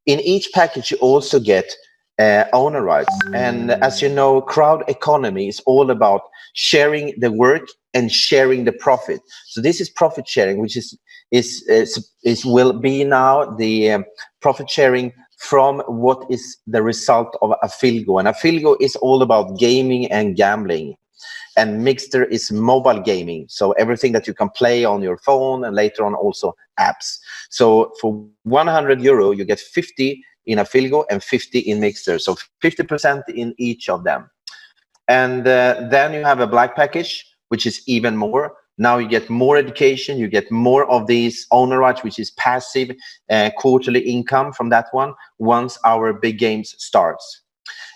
In each package, you also get owner rights. And as you know, crowd economy is all about sharing the work and sharing the profit. So this is profit sharing, which is will be now the profit sharing from what is the result of a Filgo. And a Filgo is all about gaming and gambling. And Mixter is mobile gaming, so everything that you can play on your phone and later on also apps. So for 100 euro, you get 50 in a Filgo and 50 in Mixter, so 50% in each of them. And then you have a black package, which is even more. Now you get more education, you get more of these owner rights, which is passive quarterly income from that one once our big games starts.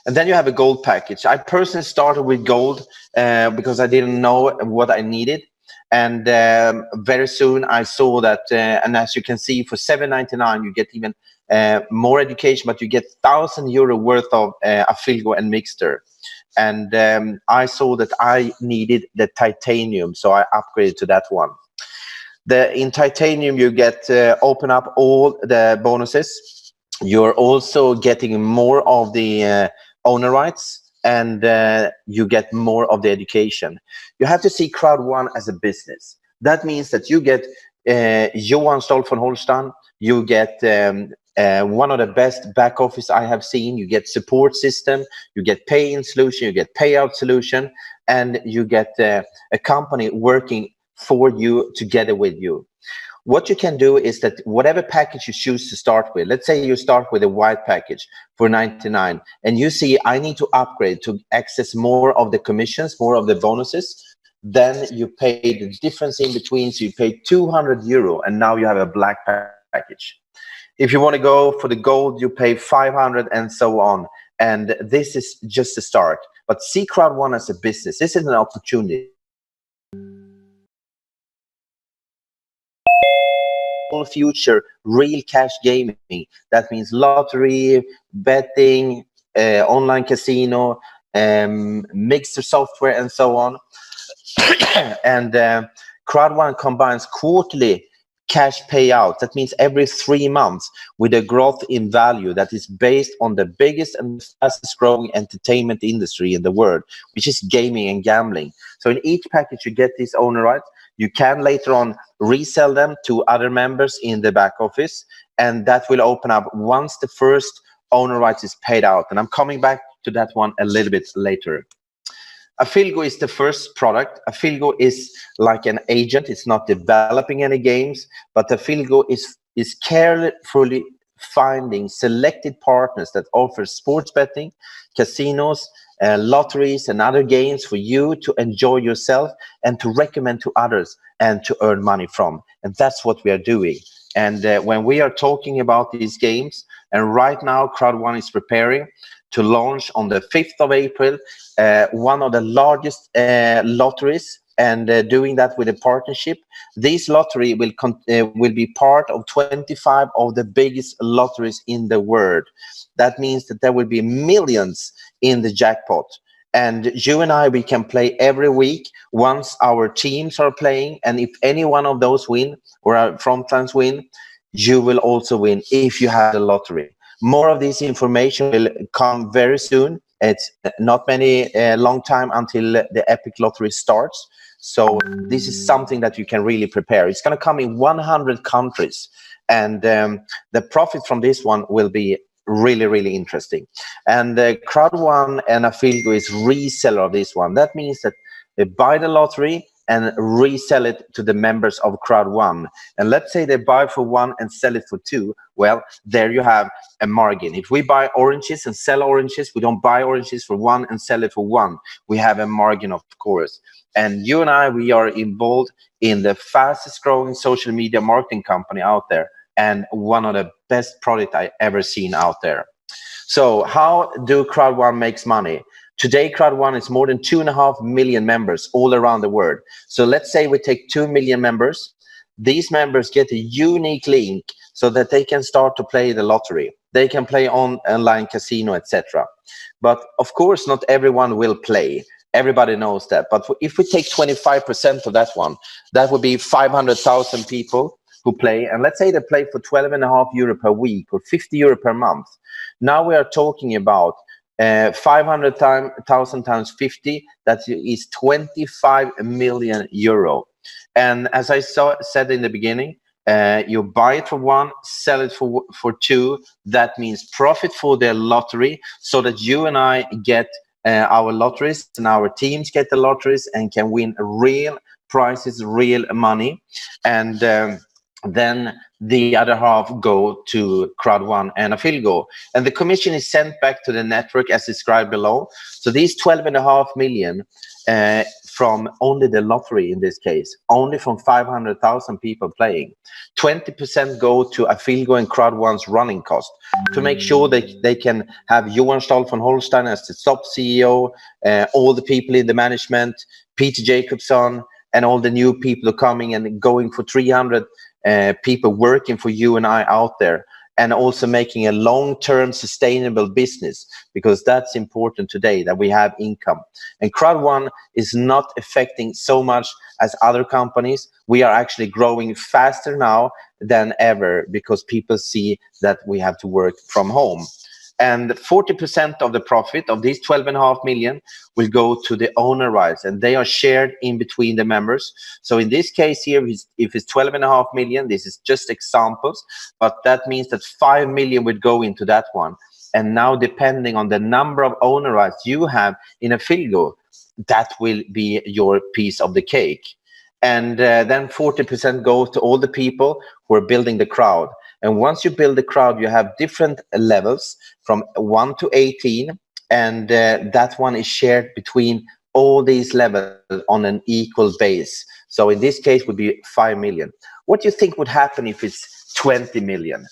And then you have a gold package. I personally started with gold because I didn't know what I needed. And very soon I saw that, and as you can see, for $7.99, you get even more education, but you get €1,000 worth of a Filgo and Mixter. And I saw that I needed the titanium, so I upgraded to that one. In titanium, you get open up all the bonuses. You're also getting more of the owner rights, and you get more of the education. You have to see crowd1 as a business. That means that you get Johan Stolt von Holstein, you get one of the best back office I have seen, you get support system, you get pay-in solution, you get payout solution, and you get a company working for you, together with you. What you can do is that whatever package you choose to start with, let's say you start with a white package for 99, and you see I need to upgrade to access more of the commissions, more of the bonuses, then you pay the difference in between. So you pay 200 euro, and now you have a black package. If you want to go for the gold, you pay 500 and so on. And this is just a start. But see crowd1 as a business. This is an opportunity. Future real cash gaming. That means lottery, betting, online casino, mixer software, and so on. And crowd1 combines quarterly cash payout. That means every 3 months, with a growth in value that is based on the biggest and fastest growing entertainment industry in the world, which is gaming and gambling. So in each package, you get these owner rights. You can later on resell them to other members in the back office, and that will open up once the first owner rights is paid out. And I'm coming back to that one a little bit later. A Filgo is the first product. A Filgo is like an agent. It's not developing any games, but a Filgo is carefully finding selected partners that offer sports betting, casinos, lotteries, and other games for you to enjoy yourself and to recommend to others and to earn money from. And that's what we are doing. And when we are talking about these games, and right now crowd1 is preparing to launch on the 5th of April, one of the largest lotteries, and doing that with a partnership. This lottery will be part of 25 of the biggest lotteries in the world. That means that there will be millions in the jackpot. And you and I, we can play every week once our teams are playing. And if any one of those win, or our frontlines win, you will also win if you have the lottery. More of this information will come very soon. It's not many long time until the Epic Lottery starts. So this is something that you can really prepare. It's going to come in 100 countries. And the profit from this one will be really, really interesting. And crowd1 and a Filgo is reseller of this one. That means that they buy the lottery and resell it to the members of crowd1. And let's say they buy for 1 and sell it for 2. Well, there you have a margin. If we buy oranges and sell oranges, we don't buy oranges for 1 and sell it for 1. We have a margin, of course. And you and I, we are involved in the fastest growing social media marketing company out there, and one of the best product I ever seen out there. So how do crowd1 makes money? Today, crowd1 is more than 2.5 million members all around the world. So let's say we take 2 million members. These members get a unique link so that they can start to play the lottery. They can play online casino, etc. But of course, not everyone will play. Everybody knows that. But if we take 25% of that one, that would be 500,000 people who play, and let's say they play for 12.5 euro per week or 50 euro per month. Now we are talking about 500,000 times 50, that is 25 million euro. And as I said in the beginning, you buy it for one, sell it for two. That means profit for the lottery, so that you and I get our lotteries, and our teams get the lotteries and can win real prizes, real money. And then the other half go to crowd1 and Affiligo, and the commission is sent back to the network as described below. So these 12.5 million from only the lottery, in this case, only from 500,000 people playing, 20% go to Affiligo and crowd1's running cost, to make sure that they can have Johan Stahl von Holstein as the top CEO, all the people in the management, Peter Jacobson, and all the new people coming and going for 300 people working for you and I out there, and also making a long-term sustainable business, because that's important today, that we have income. And crowd1 is not affecting so much as other companies. We are actually growing faster now than ever, because people see that we have to work from home. And 40% of the profit of these 12.5 million will go to the owner rights, and they are shared in between the members. So in this case here, if it's 12.5 million, this is just examples, but that means that 5 million would go into that one. And now, depending on the number of owner rights you have in Affiligo, that will be your piece of the cake. And then 40% goes to all the people who are building the crowd. And once you build the crowd, you have different levels from 1 to 18, and that one is shared between all these levels on an equal base. So in this case would be 5 million. What do you think would happen if it's 20 million?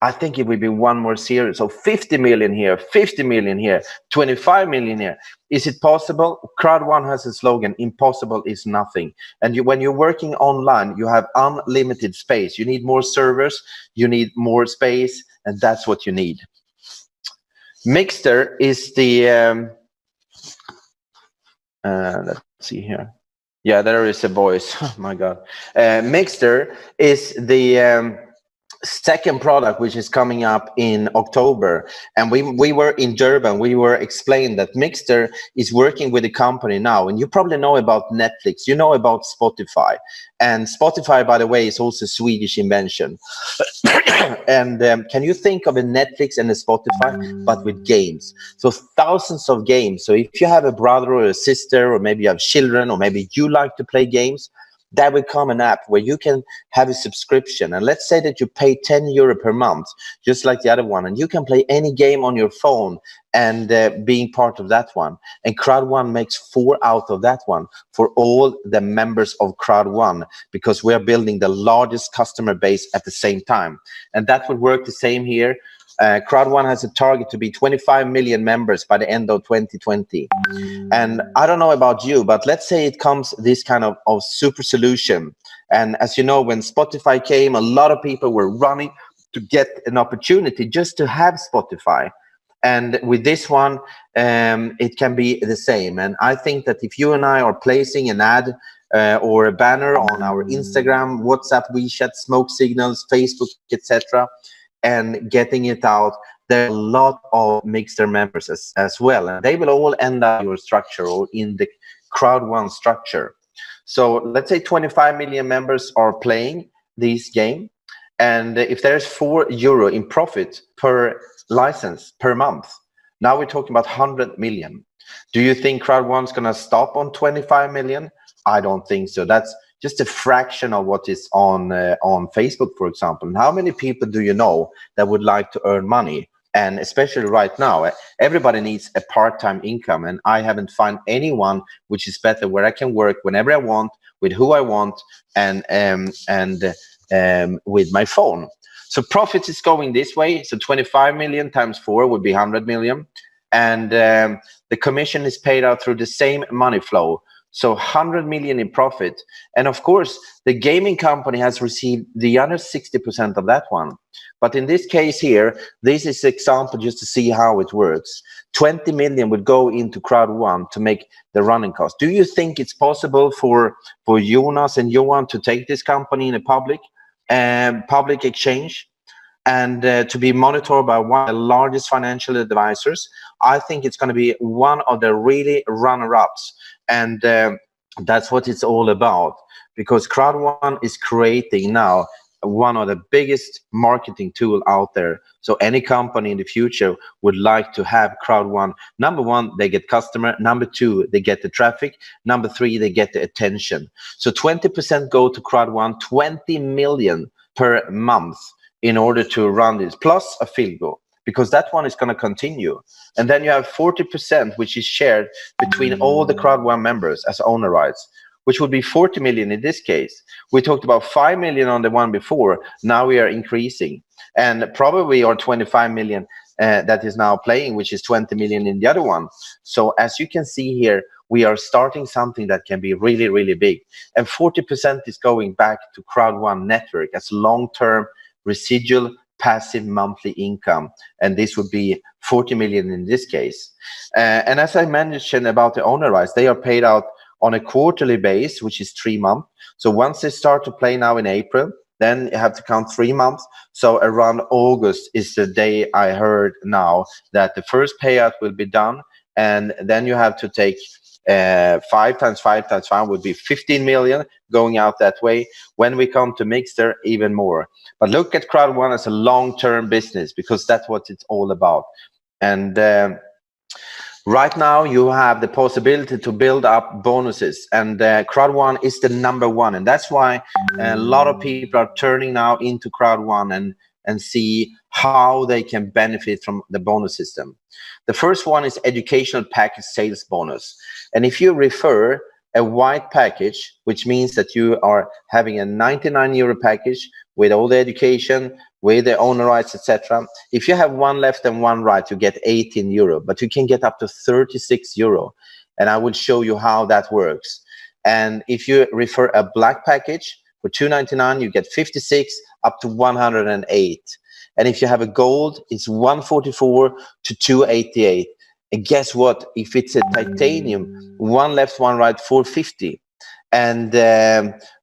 I think it would be one more series. So 50 million here, 50 million here, 25 million here. Is it possible? Crowd1 has a slogan, impossible is nothing. And when you're working online, you have unlimited space. You need more servers, you need more space, and that's what you need. Mixter is the, let's see here. Yeah, there is a voice. Oh my God. Mixter is the, second product, which is coming up in October. And we were in Durban, we were explained that Mixter is working with a company now, and you probably know about Netflix, you know about Spotify. And Spotify, by the way, is also a Swedish invention. And can you think of a Netflix and a Spotify, but with games? So thousands of games. So if you have a brother or a sister, or maybe you have children, or maybe you like to play games, that will come an app where you can have a subscription. And let's say that you pay 10 euro per month, just like the other one, and you can play any game on your phone and being part of that one. And crowd1 makes 4 out of that one for all the members of crowd1, because we are building the largest customer base at the same time. And that would work the same here. crowd1 has a target to be 25 million members by the end of 2020. And I don't know about you, but let's say it comes this kind of super solution. And as you know, when Spotify came, a lot of people were running to get an opportunity just to have Spotify. And with this one, it can be the same. And I think that if you and I are placing an ad or a banner on our Instagram, WhatsApp, WeChat, smoke signals, Facebook, etc., and getting it out, there are a lot of Mixter members as well, and they will all end up in your structure or in the crowd1 structure. So let's say 25 million members are playing this game, and if there's 4 euro in profit per license per month, now we're talking about 100 million. Do you think crowd1's going to stop on 25 million? I don't think so. That's just a fraction of what is on Facebook, for example. And how many people do you know that would like to earn money? And especially right now, everybody needs a part-time income, and I haven't found anyone which is better, where I can work whenever I want, with who I want, and with my phone. So profits is going this way. So 25 million times 4 would be 100 million, and the commission is paid out through the same money flow. So 100 million in profit. And of course, the gaming company has received the other 60% of that one. But in this case here, this is an example just to see how it works. 20 million would go into crowd1 to make the running cost. Do you think it's possible for Jonas and Johan to take this company in the public? public exchange, and to be monitored by one of the largest financial advisors. I think it's going to be one of the really runner-ups, and that's what it's all about. Because crowd1 is creating now one of the biggest marketing tool out there. So any company in the future would like to have crowd1. Number one, they get customer. Number two, they get the traffic. Number three, they get the attention. So 20% go to crowd1, 20 million per month in order to run this, plus a field goal, because that one is going to continue. And then you have 40%, which is shared between all the crowd1 members as owner rights, which would be 40 million in this case. We talked about 5 million on the one before. Now we are increasing, and probably are 25 million that is now playing, which is 20 million in the other one. So as you can see here, we are starting something that can be really, really big. And 40% is going back to crowd1 network as long-term residual passive monthly income, and this would be 40 million in this case. And as I mentioned about the owner rights, they are paid out on a quarterly base, which is 3 months. So once they start to play now in April, then you have to count 3 months. So around August is the day I heard now that the first payout will be done, and then you have to take 5 times 5 times 5 would be 15 million going out that way. When we come to Mixer, even more. But look at crowd1 as a long-term business, because that's what it's all about. And right now, you have the possibility to build up bonuses, and crowd1 is the number one, and that's why a lot of people are turning now into crowd1 and see how they can benefit from the bonus system. The first one is educational package sales bonus, and if you refer a white package, which means that you are having a 99 euro package with all the education, with the owner rights, etc. If you have one left and one right, you get 18 euro, but you can get up to 36 euro. And I will show you how that works. And if you refer a black package for 299, you get 56 up to 108. And if you have a gold, it's 144 to 288. And guess what? If it's a titanium, one left, one right, 450. And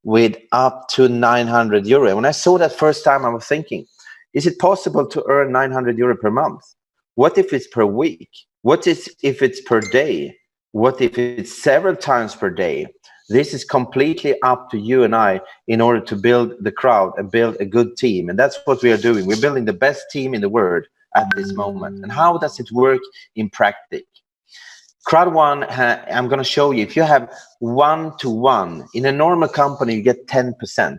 with up to 900 euro. When I saw that first time, I was thinking, is it possible to earn 900 euro per month? What if it's per week? What if it's per day? What if it's several times per day? This is completely up to you and I in order to build the crowd and build a good team. And that's what we are doing. We're building the best team in the world at this moment. And how does it work in practice? crowd1, I'm going to show you, if you have 1-to-1, in a normal company, you get 10%.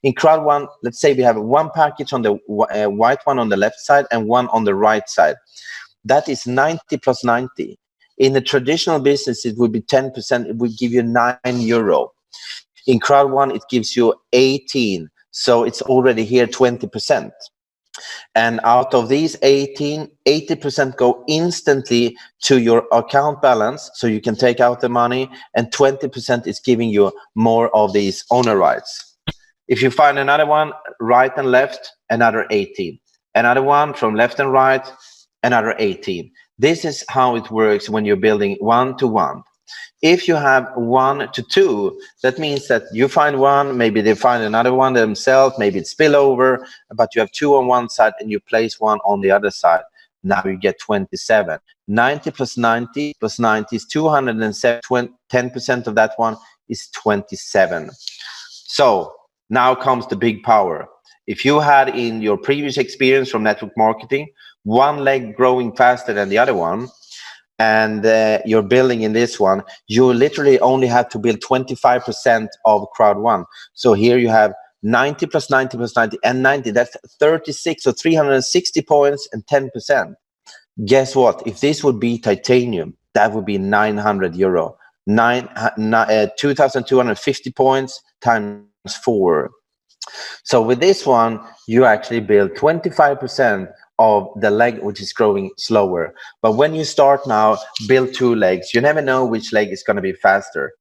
In crowd1, let's say we have one package on the white one on the left side and one on the right side. That is 90 plus 90. In a traditional business, it would be 10%. It would give you 9 euro. In crowd1, it gives you 18. So it's already here 20%. And out of these 18, 80% go instantly to your account balance, so you can take out the money, and 20% is giving you more of these owner rights. If you find another one, right and left, another 18. Another one from left and right, another 18. This is how it works when you're building 1-to-1. If you have 1-to-2, that means that you find one, maybe they find another one themselves, maybe it's spillover, but you have 2 on one side and you place one on the other side. Now you get 27. 90 plus 90 plus 90 is 207. 10% of that one is 27. So now comes the big power. If you had in your previous experience from network marketing, one leg growing faster than the other one, and you're building in this one, you literally only have to build 25% of crowd1. So here you have 90 plus 90 plus 90 and 90. That's 36, so 360 points and 10%. Guess what? If this would be titanium, that would be 900 euro. 2,250 points times 4. So with this one, you actually build 25% of the leg, which is growing slower. But when you start now, build 2 legs. You never know which leg is going to be faster.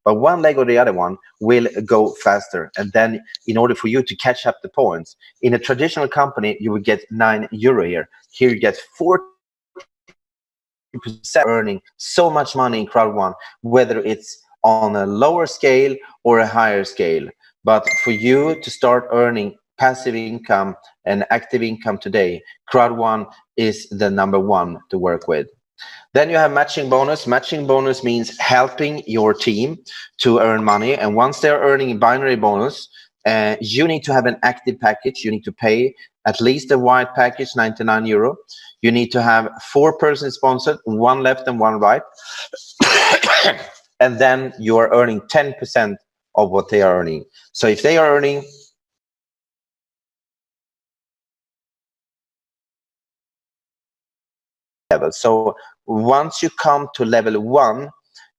But one leg or the other one will go faster. And then in order for you to catch up the points, in a traditional company, you would get 9 euro here. Here you get 40% earning so much money in crowd1, whether it's on a lower scale or a higher scale. But for you to start earning passive income and active income today, crowd1 is the number one to work with. Then you have matching bonus. Matching bonus means helping your team to earn money. And once they're earning binary bonus, you need to have an active package. You need to pay at least a white package, €99. You need to have 4 persons sponsored, 1 left and 1 right. And then you are earning 10% of what they are earning. So if they are earning level. So once you come to level 1,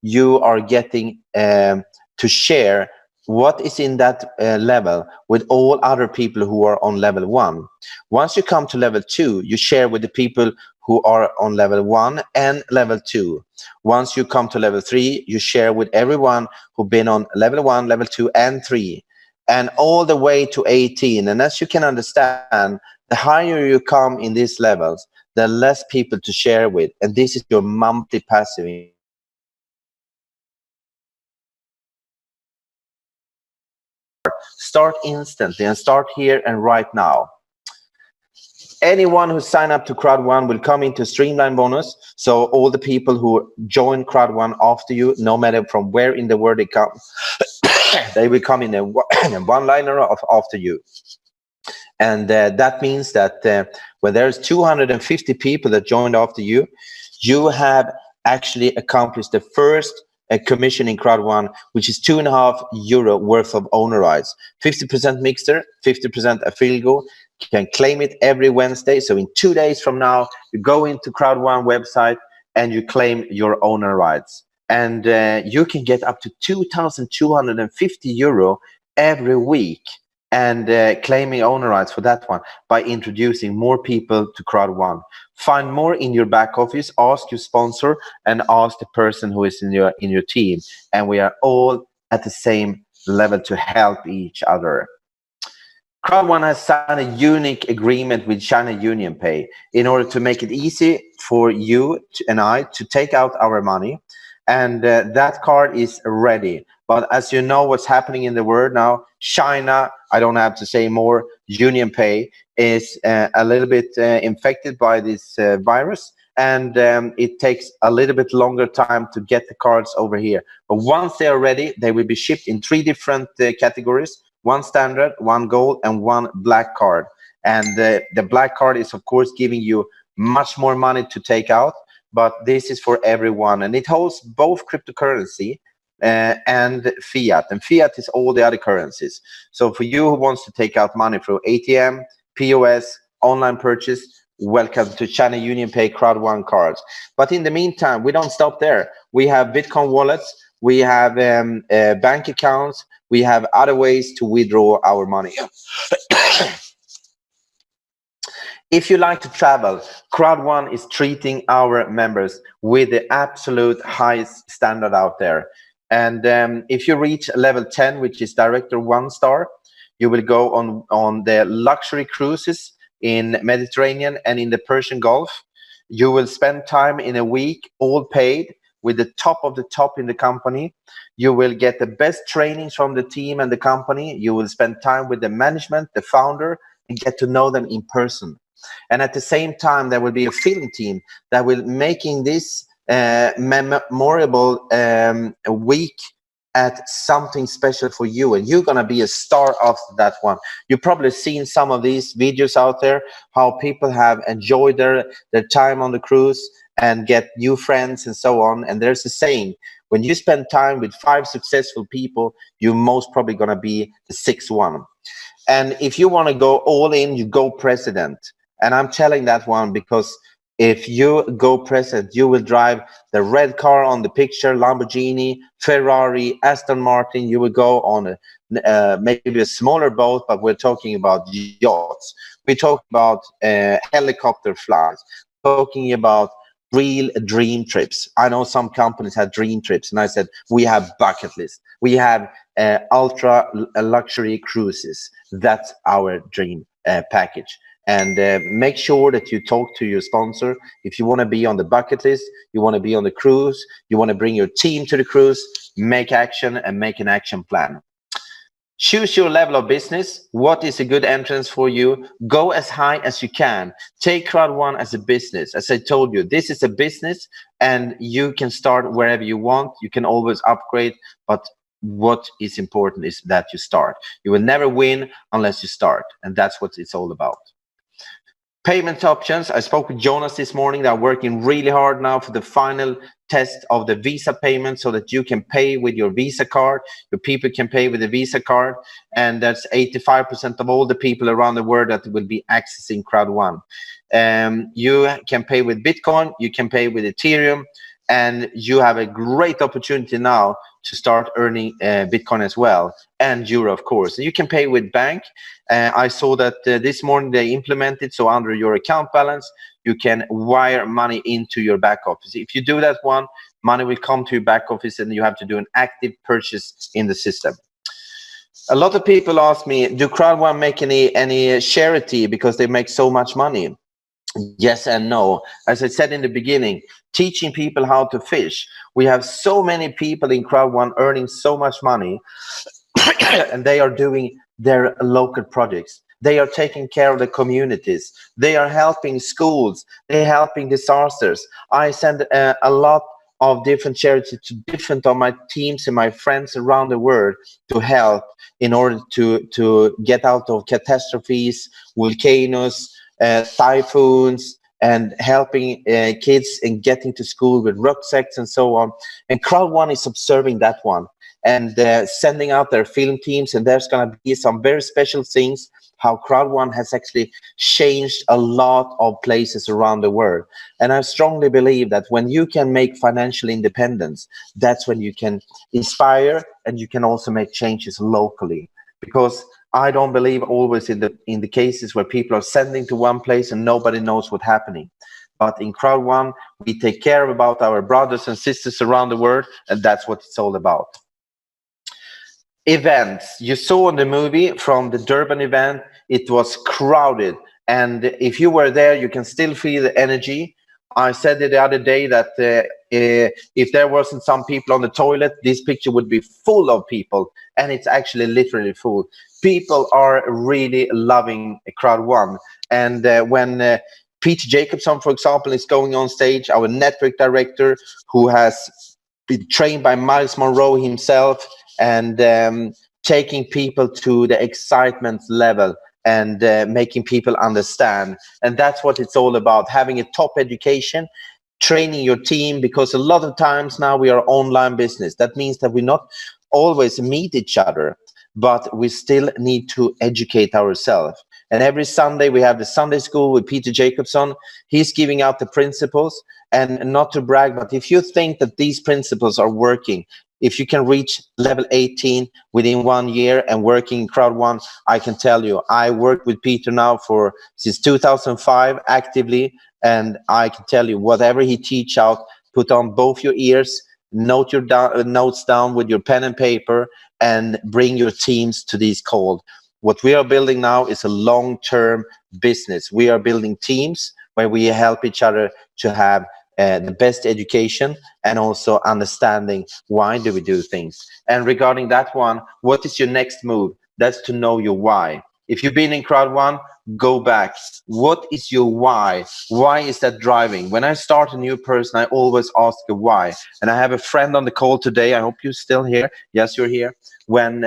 you are getting to share what is in that level with all other people who are on level 1. Once you come to level 2, you share with the people who are on level 1 and level 2. Once you come to level 3, you share with everyone who've been on level 1, level 2, and 3, and all the way to 18. And as you can understand, the higher you come in these levels, the less people to share with. And this is your monthly passive income. Start instantly and start here and right now. Anyone who sign up to crowd1 will come into streamline bonus. So all the people who join crowd1 after you, no matter from where in the world they come, they will come in a one-liner of after you. And that means that when there's 250 people that joined after you, you have actually accomplished the first commission in crowd1, which is €2.5 worth of owner rights. 50% mixer, 50% affiliate goal. You can claim it every Wednesday. So in 2 days from now, you go into crowd1 website and you claim your owner rights. And you can get up to €2,250 every week, and claiming owner rights for that one by introducing more people to crowd1. Find more in your back office, ask your sponsor, and ask the person who is in your team. And we are all at the same level to help each other. crowd1 has signed a unique agreement with China UnionPay in order to make it easy for you and I to take out our money. And that card is ready. But as you know what's happening in the world now, China, I don't have to say more, UnionPay is a little bit infected by this virus. And it takes a little bit longer time to get the cards over here. But once they are ready, they will be shipped in 3 different categories: 1 standard, 1 gold, and 1 black card. And the black card is, of course, giving you much more money to take out, but this is for everyone. And it holds both cryptocurrency and fiat. And fiat is all the other currencies. So for you who wants to take out money through ATM, POS, online purchase, welcome to China UnionPay crowd1 cards. But in the meantime, we don't stop there. We have Bitcoin wallets, we have bank accounts, we have other ways to withdraw our money. If you like to travel, crowd1 is treating our members with the absolute highest standard out there. And if you reach level 10, which is Director 1 star, you will go on the luxury cruises in Mediterranean and in the Persian Gulf. You will spend time in a week, all paid, with the top of the top in the company. You will get the best trainings from the team and the company. You will spend time with the management, the founder, and get to know them in person. And at the same time, there will be a film team that will making this memorable week at something special for you, and you're gonna be a star of that one. You've probably seen some of these videos out there, how people have enjoyed their time on the cruise and get new friends and so on. And there's a saying, when you spend time with 5 successful people, you're most probably gonna be the 6th one. And if you want to go all in, you go president. And I'm telling that one because if you go president, you will drive the red car on the picture, Lamborghini, Ferrari, Aston Martin. You will go on maybe a smaller boat, but we're talking about yachts. We're talking about helicopter flights. We're talking about real dream trips. I know some companies have dream trips, and I said, we have bucket list. We have ultra luxury cruises. That's our dream package. And make sure that you talk to your sponsor. If you want to be on the bucket list, you want to be on the cruise, you want to bring your team to the cruise, make action and make an action plan. Choose your level of business. What is a good entrance for you? Go as high as you can. Take crowd1 as a business. As I told you, this is a business and you can start wherever you want. You can always upgrade, but what is important is that you start. You will never win unless you start, and that's what it's all about. Payment options. I spoke with Jonas this morning. They're working really hard now for the final test of the Visa payment so that you can pay with your Visa card. Your people can pay with a Visa card. And that's 85% of all the people around the world that will be accessing crowd1. You can pay with Bitcoin. You can pay with Ethereum. And you have a great opportunity now to start earning Bitcoin as well, and Euro, of course. And you can pay with bank. I saw that this morning they implemented, so under your account balance, you can wire money into your back office. If you do that one, money will come to your back office and you have to do an active purchase in the system. A lot of people ask me, do crowd1 make any charity because they make so much money? Yes and no. As I said in the beginning, teaching people how to fish. We have so many people in crowd1 earning so much money and they are doing their local projects. They are taking care of the communities. They are helping schools. They're helping disasters. I send a lot of different charities to different of my teams and my friends around the world to help in order to get out of catastrophes, volcanoes, typhoons, and helping kids and getting to school with rucksacks and so on. And crowd1 is observing that one and sending out their film teams, and there's going to be some very special things how crowd1 has actually changed a lot of places around the world. And I strongly believe that when you can make financial independence, that's when you can inspire and you can also make changes locally. Because I don't believe always in the cases where people are sending to one place and nobody knows what's happening. But in crowd1, we take care about our brothers and sisters around the world, and that's what it's all about. Events. You saw in the movie from the Durban event, it was crowded. And if you were there, you can still feel the energy. I said it the other day that if there wasn't some people on the toilet, this picture would be full of people. And it's actually literally full. People are really loving crowd1. And when Peter Jacobson, for example, is going on stage, our network director, who has been trained by Miles Monroe himself, and taking people to the excitement level and making people understand. And that's what it's all about, having a top education, training your team, because a lot of times now we are online business. That means that we not always meet each other, but we still need to educate ourselves. And every Sunday we have the Sunday school with Peter Jacobson. He's giving out the principles, and not to brag, but if you think that these principles are working, if you can reach level 18 within 1 year and working in crowd1, I can tell you, I worked with Peter now since 2005 actively, and I can tell you, whatever he teach out, put on both your ears, note your notes down with your pen and paper, and bring your teams to these calls. What we are building now is a long-term business. We are building teams where we help each other to have the best education and also understanding why do we do things. And regarding that one, what is your next move? That's to know your why. If you've been in crowd1, go back. What is your why? Why is that driving? When I start a new person, I always ask a why. And I have a friend on the call today. I hope you're still here. Yes, you're here. When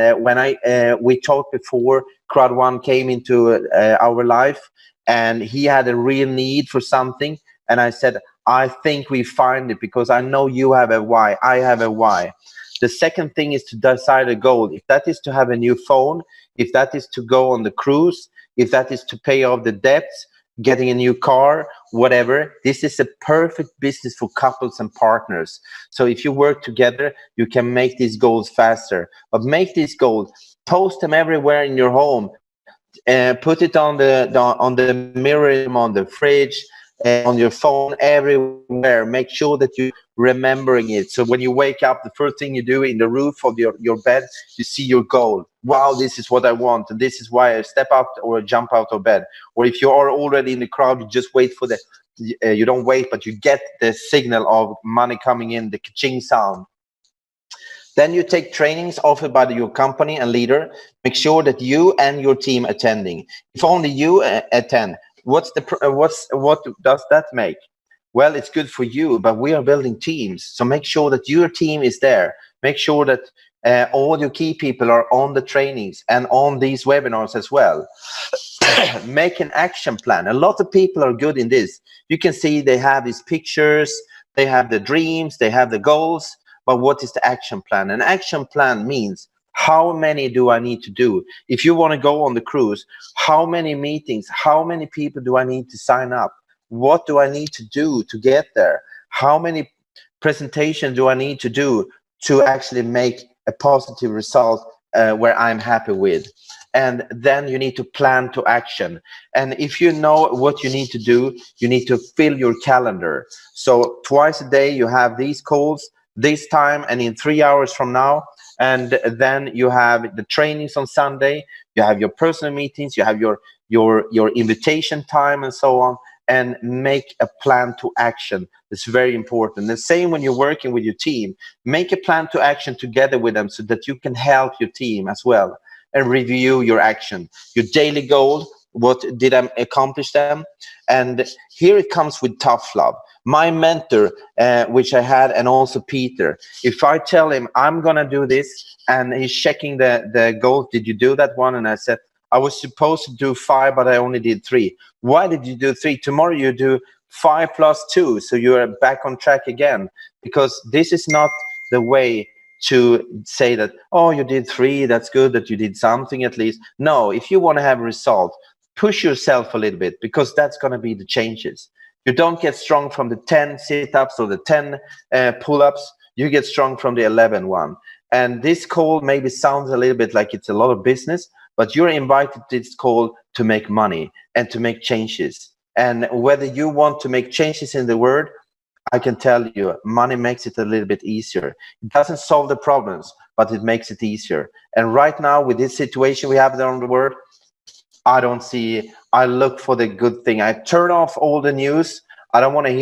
we talked before crowd1 came into our life, and he had a real need for something, and I said, I think we find it because I know you have a why. I have a why. The second thing is to decide a goal. If that is to have a new phone, if that is to go on the cruise, if that is to pay off the debts, getting a new car, whatever, this is a perfect business for couples and partners. So if you work together, you can make these goals faster. But make these goals, post them everywhere in your home, put it on the mirror, on the fridge, on your phone, everywhere. Make sure that you remembering it. So when you wake up, the first thing you do in the roof of your bed, you see your goal. Wow, this is what I want, and this is why I step out or jump out of bed. Or if you are already in the crowd, you just wait for you don't wait, but you get the signal of money coming in, the ka-ching sound. Then you take trainings offered by your company and leader. Make sure that you and your team attending. If only you attend, what does that make? Well, it's good for you, but we are building teams. So make sure that your team is there. Make sure that all your key people are on the trainings and on these webinars as well. Make an action plan. A lot of people are good in this. You can see they have these pictures, they have the dreams, they have the goals, but what is the action plan? An action plan means, how many do I need to do? If you want to go on the cruise, how many meetings, how many people do I need to sign up? What do I need to do to get there? How many presentations do I need to do to actually make a positive result where I'm happy with? And then you need to plan to action. And if you know what you need to do, you need to fill your calendar. So twice a day you have these calls, this time, and in 3 hours from now. And then you have the trainings on Sunday, you have your personal meetings, you have your invitation time, and so on. And make a plan to action. It's very important. The same when you're working with your team, make a plan to action together with them so that you can help your team as well, and review your action, your daily goal. What did I accomplish them? And here it comes with tough love. My mentor, which I had, and also Peter, if I tell him I'm gonna do this and he's checking the goal, did you do that one? And I said, I was supposed to do 5, but I only did 3. Why did you do 3? Tomorrow you do 5 plus 2, so you are back on track again. Because this is not the way to say that, oh, you did 3, that's good that you did something at least. No, if you want to have a result, push yourself a little bit, because that's going to be the changes. You don't get strong from the 10 sit-ups or the 10 pull-ups. You get strong from the 11 one. And this call maybe sounds a little bit like it's a lot of business, but you're invited to this call to make money and to make changes. And whether you want to make changes in the world, I can tell you, money makes it a little bit easier. It doesn't solve the problems, but it makes it easier. And right now, with this situation we have around the world, I don't see, I look for the good thing. I turn off all the news. I don't want to